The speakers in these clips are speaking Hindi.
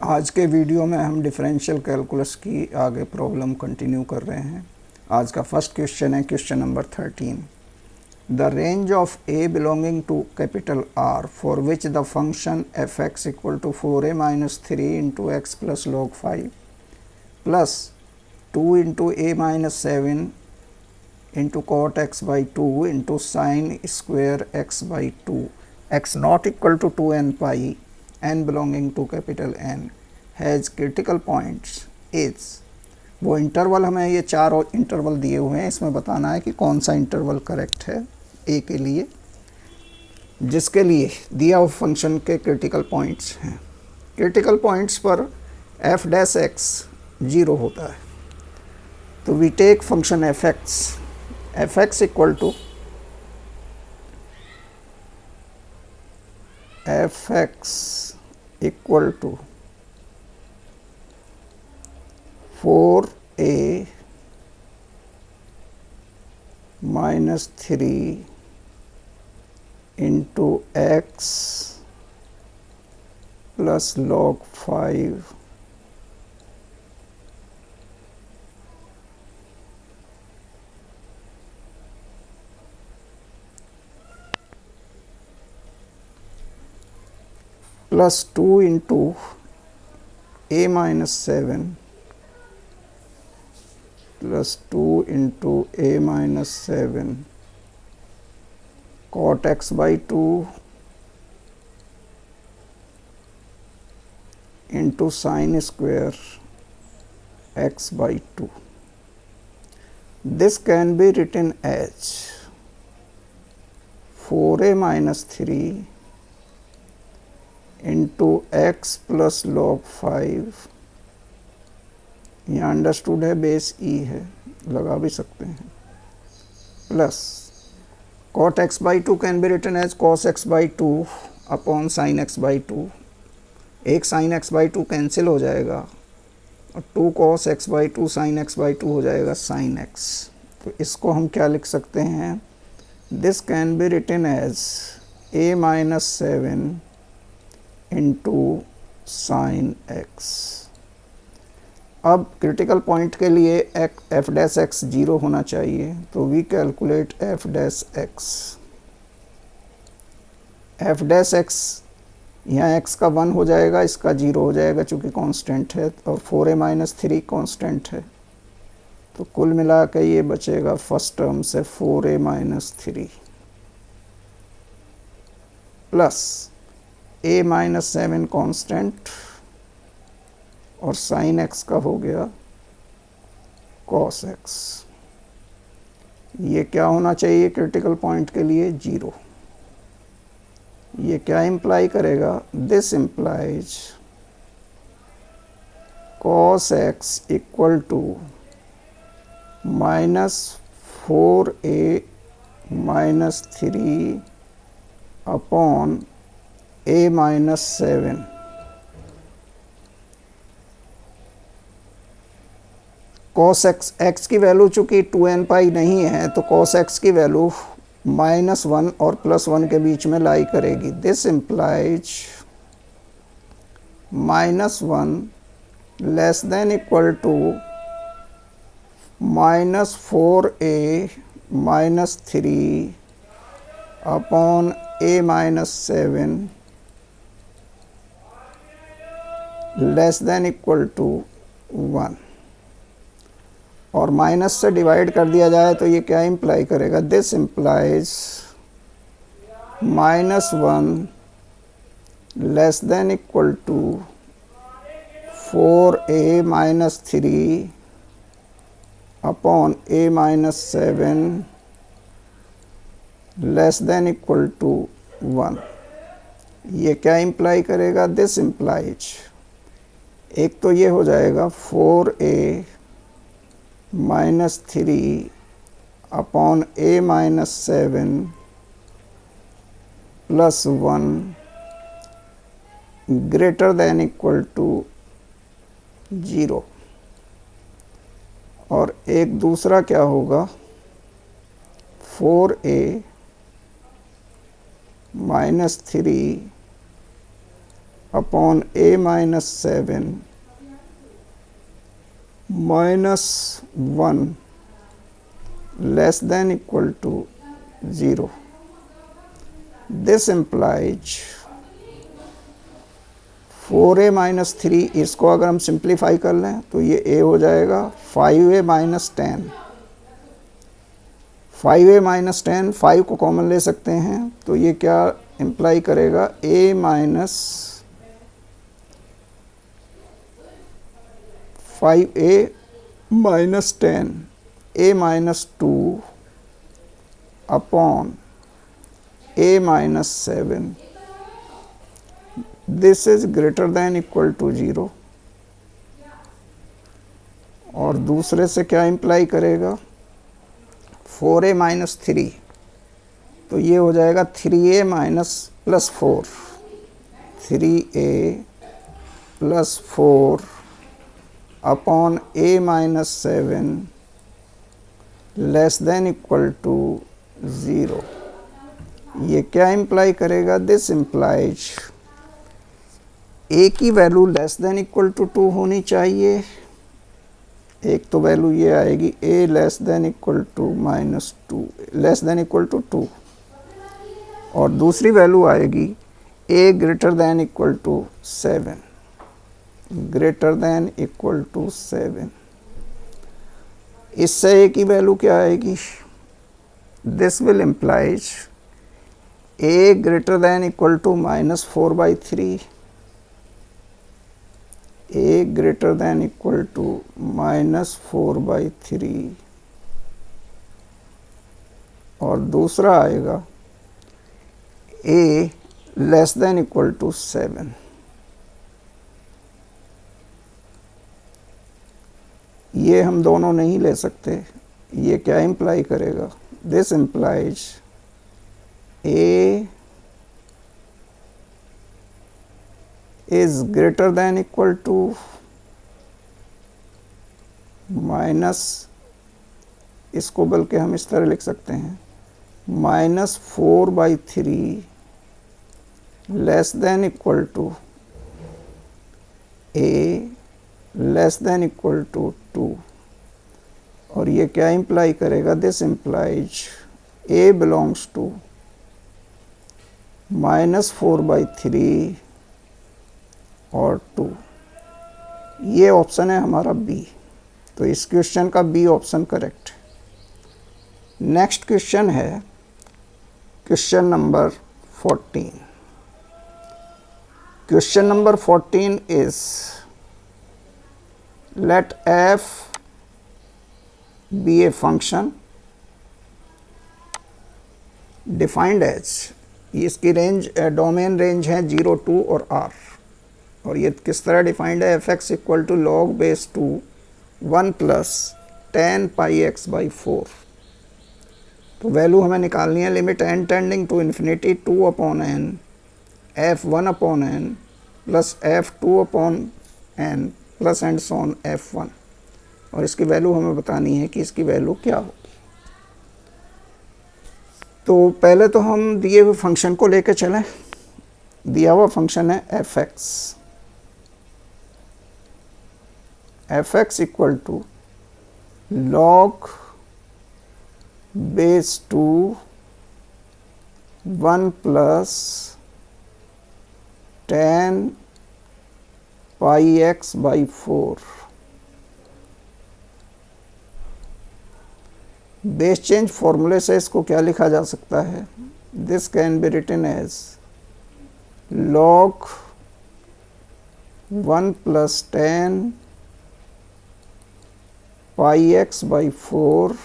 आज के वीडियो में हम डिफरेंशियल कैलकुलस की आगे प्रॉब्लम कंटिन्यू कर रहे हैं। आज का फर्स्ट क्वेश्चन है question number 13। The range of a belonging to capital R for which the function f x equal to 4a minus 3 into x plus log 5 plus 2 into a minus 7 into cot x by 2 into sine square x by 2 x not equal to 2n pi n belonging to capital N has critical points is। वो इंटरवल हमें ये चार इंटरवल दिए हुए हैं, इसमें बताना है कि कौन सा इंटरवल करेक्ट है ए के लिए, जिसके लिए दिया हुआ फंक्शन के क्रिटिकल पॉइंट्स हैं। क्रिटिकल पॉइंट्स पर एफ डैश एक्स 0 होता है, तो we take function f x equal to f x equal to 4a minus 3 into x plus log 5 plus 2 into a minus 7 plus 2 into a minus 7 cot x by 2 into sine square x by 2। This can be written as 4a minus 3 into x plus log 5, यहाँ अंडरस्टूड है, बेस ई है, लगा भी सकते हैं, plus cot x by 2 can be written as cos x by 2 upon sine x by 2। एक साइन एक्स बाई 2 कैंसिल हो जाएगा और 2 cos x by 2 sign x by 2 हो जाएगा साइन एक्स। तो इसको हम क्या लिख सकते हैं, this can be written as a minus 7 into sine x. अब क्रिटिकल पॉइंट के लिए एफ डैश एक्स 0 होना चाहिए, तो we calculate f dash x. F dash x यहाँ एक्स का 1 हो जाएगा, इसका 0 हो जाएगा चूँकि कांस्टेंट है, और 4a माइनस 3 कांस्टेंट है, तो कुल मिला के ये बचेगा फर्स्ट टर्म से 4a minus 3 plus a minus 7 constant और साइन एक्स का हो गया कॉस एक्स। ये क्या होना चाहिए क्रिटिकल पॉइंट के लिए, 0। ये क्या इम्प्लाई करेगा, this implies cos x equal to minus 4a minus 3 upon a minus 7 cos x की वैल्यू चूँकि 2n पाई नहीं है, तो कॉस एक्स की वैल्यू -1 और +1 के बीच में लाई करेगी। This implies -1 less than equal to -4a minus 3 upon a minus 7 less than equal to 1, और माइनस से डिवाइड कर दिया जाए तो ये क्या इम्प्लाई करेगा, this implies -1 less than equal to 4a minus 3 upon a minus 7 less than equal to 1। ये क्या इम्प्लाई करेगा, दिस इम्प्लाइज, एक तो ये हो जाएगा 4a minus 3 upon a minus 7 plus 1 greater than equal to 0, और एक दूसरा क्या होगा, 4a -3 अपॉन a minus 7 minus 1 less than equal to 0. This implies 4a minus 3, इसको अगर हम सिंप्लीफाई कर लें तो ये a हो जाएगा 5a माइनस 10। 5a माइनस 10, 5 को कॉमन ले सकते हैं तो ये क्या इम्प्लाई करेगा, a minus 5a minus 10 a minus 2 upon a minus 7, this is greater than equal to 0। और दूसरे से क्या इम्प्लाई करेगा, 4a माइनस 3, तो ये हो जाएगा 3a minus plus 4, 3a plus 4 upon a minus 7 less than equal to 0। ये क्या इम्प्लाई करेगा, दिस इम्प्लाइज a की value less than equal to 2 होनी चाहिए। एक तो वैल्यू ये आएगी a less than equal to minus 2, less than equal to 2, और दूसरी वैल्यू आएगी a greater than equal to 7, greater than equal to 7। इससे a की वैल्यू क्या आएगी, this will implies a greater than equal to minus 4/3, a greater than equal to minus 4/3, और दूसरा आएगा a less than equal to 7। ये हम दोनों नहीं ले सकते, ये क्या इम्प्लाई करेगा, this implies a is greater than equal to minus, इसको बल्कि हम इस तरह लिख सकते हैं, minus 4/3 less than equal to a less than equal to 2। और ये क्या इम्प्लाई करेगा, this implies a belongs to minus 4/3 और 2। ये ऑप्शन है हमारा बी, तो इस क्वेश्चन का B option correct. Next question है question number 14। Question number 14 is let f be a function defined as, इसकी रेंज डोमेन रेंज है 0, 2 और r, और ये किस तरह डिफाइंड है, f(x) equal to log base 2 1 plus 10 pi x by 4। तो वैल्यू हमें निकालनी है, limit n tending to infinity 2 upon n f1 upon n plus f2 upon n plus and so on f1, और इसकी वैल्यू हमें बतानी है कि इसकी वैल्यू क्या होगी। तो पहले तो हम दिए हुए फंक्शन को लेकर चलें। दिया हुआ फंक्शन है f(x) equal to log base 2 1 plus 10 pi x by 4। Base change फॉर्मूले से इसको क्या लिखा जा सकता है, this can be written as log 1 plus 10 pi x by 4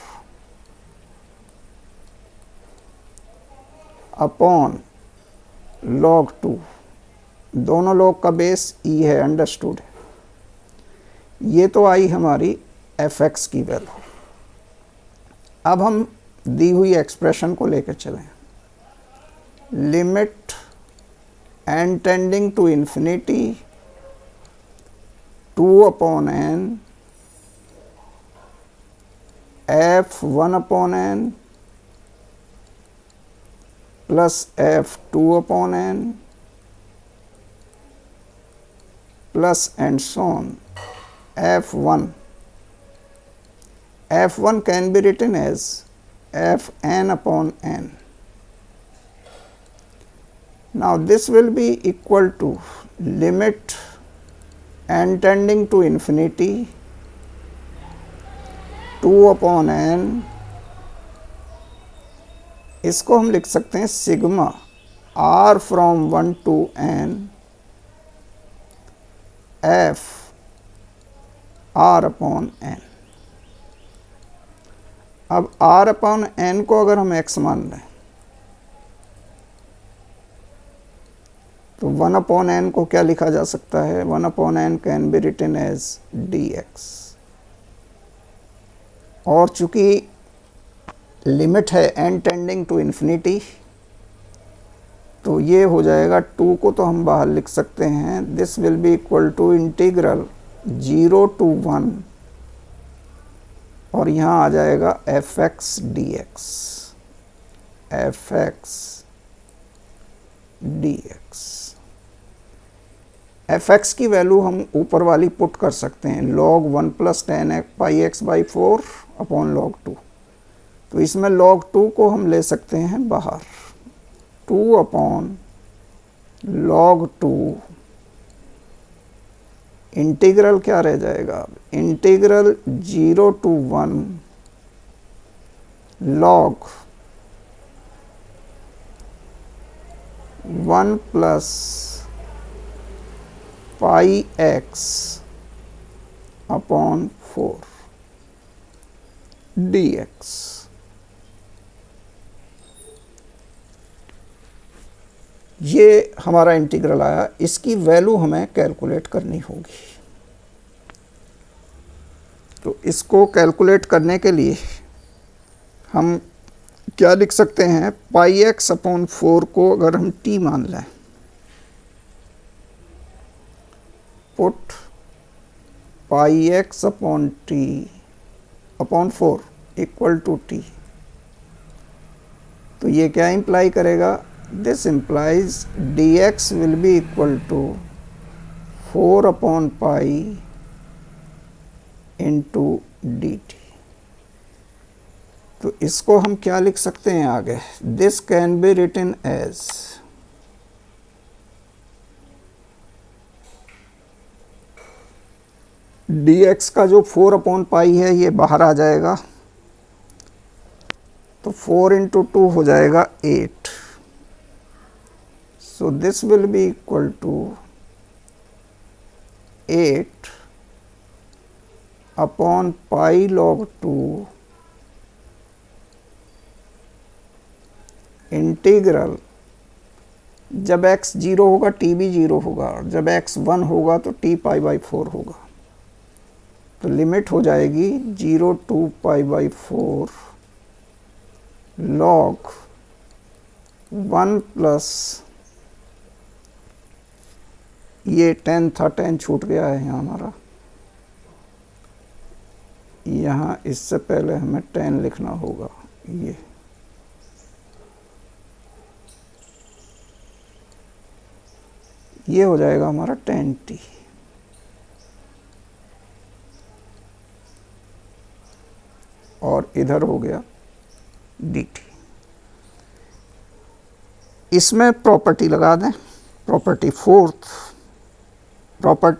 upon log 2। दोनों log का बेस e है, अंडरस्टूड है। ये तो आई हमारी f(x) की वैल्यू। अब हम दी हुई एक्सप्रेशन को लेकर चलें, limit n tending to infinity 2 upon n f1 upon n plus f2 upon n plus and so on, f1. f1 can be written as fn upon n. Now this will be equal to limit n tending to infinity 2 upon n. इसको हम लिख सकते हैं sigma r from 1 to n f r upon n. अब r upon n को अगर हम x मान लें तो 1 upon n को क्या लिखा जा सकता है? 1 upon n can be written as dx। और चूंकि लिमिट है n टेंडिंग टू इन्फिनिटी, तो ये हो जाएगा 2 को तो हम बाहर लिख सकते हैं, this will be equal to integral 0 to 1 और यहाँ आ जाएगा fx dx, fx dx। fx की वैल्यू हम ऊपर वाली पुट कर सकते हैं log 1 plus tan pi x by 4 upon log 2। तो इसमें log 2 को हम ले सकते हैं बाहर, 2 अपॉन log 2। इंटीग्रल क्या रह जाएगा? Integral 0 to 1 log 1 plus pi x upon 4 dx। ये हमारा इंटीग्रल आया, इसकी वैल्यू हमें कैलकुलेट करनी होगी। तो इसको कैलकुलेट करने के लिए हम क्या लिख सकते हैं? पाई x अपॉन 4 को अगर हम t मान लें, put pi x upon t upon 4 equal to t, तो ये क्या इंप्लाई करेगा? This implies dx will be equal to 4 upon pi into dt। तो इसको हम क्या लिख सकते हैं आगे? This can be written as dx का जो 4 upon pi है ये बाहर आ जाएगा, तो 4 into 2 हो जाएगा 8। So this will be equal to 8 upon pi log 2 integral, जब x 0 होगा t भी 0 होगा, और जब x 1 होगा तो t पाई बाई 4 होगा। तो लिमिट हो जाएगी 0 to pi by 4 log 1 plus, ये 10 था, 10 छूट गया है यहाँ हमारा, यहाँ इससे पहले हमें 10 लिखना होगा। ये हो जाएगा हमारा 10t। और इधर हो गया dt। इसमें प्रॉपर्टी लगा दें, प्रॉपर्टी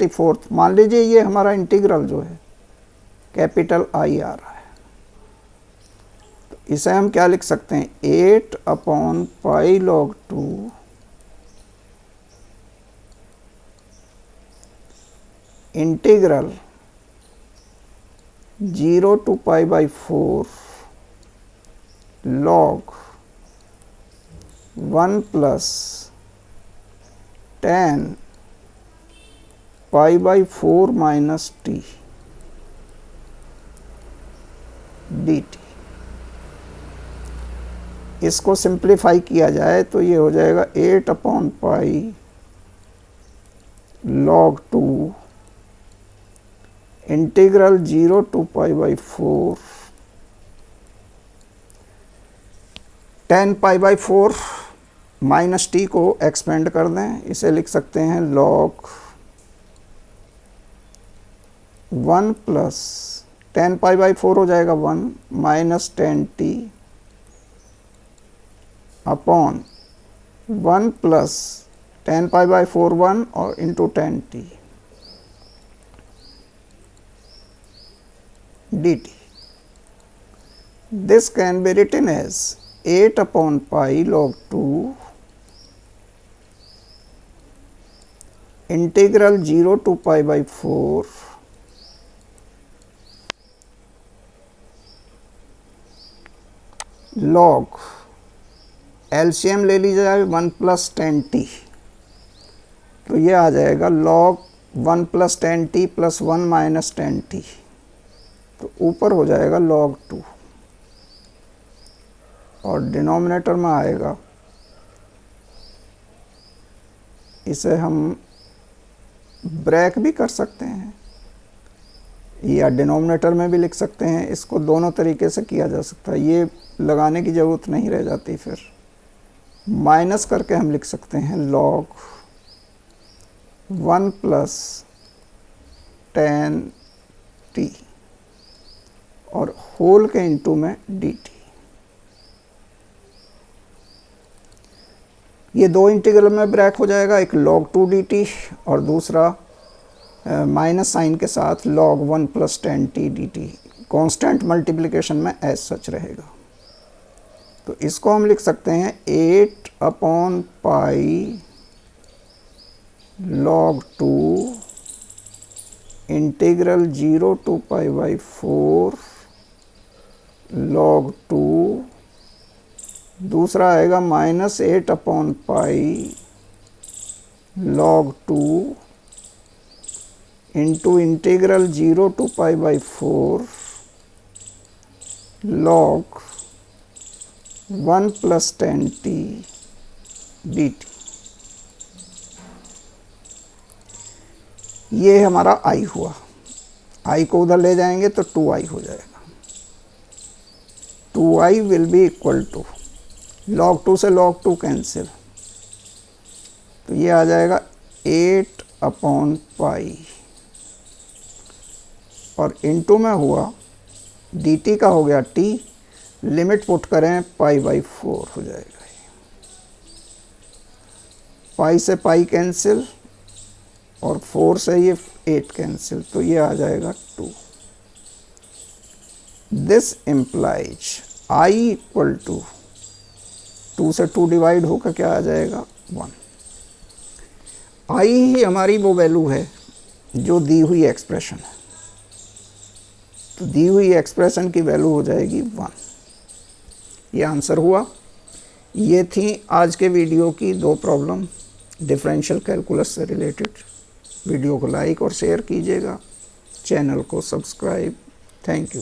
फोर्थ। मान लीजिए ये हमारा इंटीग्रल जो है कैपिटल I आ रहा है, तो इसे हम क्या लिख सकते हैं? 8 upon pi log 2 integral 0 to pi by 4 log 1 plus 10 pi by 4 minus t dt। इसको सिंप्लीफाई किया जाए तो ये हो जाएगा 8 upon pi log 2 integral 0 to pi by 4 10 pi by 4 minus T को एक्सपेंड कर दें, इसे लिख सकते हैं log 1 प्लस 10π/4 हो जाएगा 1 माइनस 10t अपॉन 1 प्लस 10π/4 1 और into 10t dt. This can be written as 8 upon pi log 2 integral 0 to π/4 log LCM ले लीजिए जाए 1 प्लस 10t, तो ये आ जाएगा log 1 plus 10t plus 1 minus 10t, तो ऊपर हो जाएगा log 2 और डिनोमिनेटर में आएगा, इसे हम ब्रैक भी कर सकते हैं या डिनोमिनेटर में भी लिख सकते हैं। इसको दोनों तरीके से किया जा सकता है, ये लगाने की ज़रूरत नहीं रह जाती। फिर माइनस करके हम लिख सकते हैं log 1 प्लस 10t और होल के इंटू में dt। ये दो इंटीग्रल में ब्रैक हो जाएगा, एक log 2 dt और दूसरा माइनस साइन के साथ log 1 plus 10t dt। Constant multiplication में एज सच रहेगा, तो इसको हम लिख सकते हैं 8 upon pi log 2 integral 0 to π/4 log 2, दूसरा आएगा minus 8 upon pi log 2 into integral 0 to π/4 log 1 plus 10t dt। ये हमारा i हुआ, i को उधर ले जाएंगे तो 2i हो जाएगा। 2i will be equal to log 2 से log 2 कैंसिल, तो ये आ जाएगा 8 अपॉन पाई और इंटू में हुआ dt का हो गया t, लिमिट पुट करें π/4 हो जाएगा। पाई से पाई कैंसिल और 4 से ये 8 कैंसिल, तो ये आ जाएगा 2। This implies i equal to 2 से 2 डिवाइड होकर क्या आ जाएगा 1। i ही हमारी वो वैल्यू है जो दी हुई एक्सप्रेशन है, तो दी हुई एक्सप्रेशन की वैल्यू हो जाएगी 1। ये आंसर हुआ। ये थी आज के वीडियो की 2 प्रॉब्लम डिफरेंशियल कैलकुलस से रिलेटेड। वीडियो को लाइक और शेयर कीजिएगा, चैनल को सब्सक्राइब। Thank you.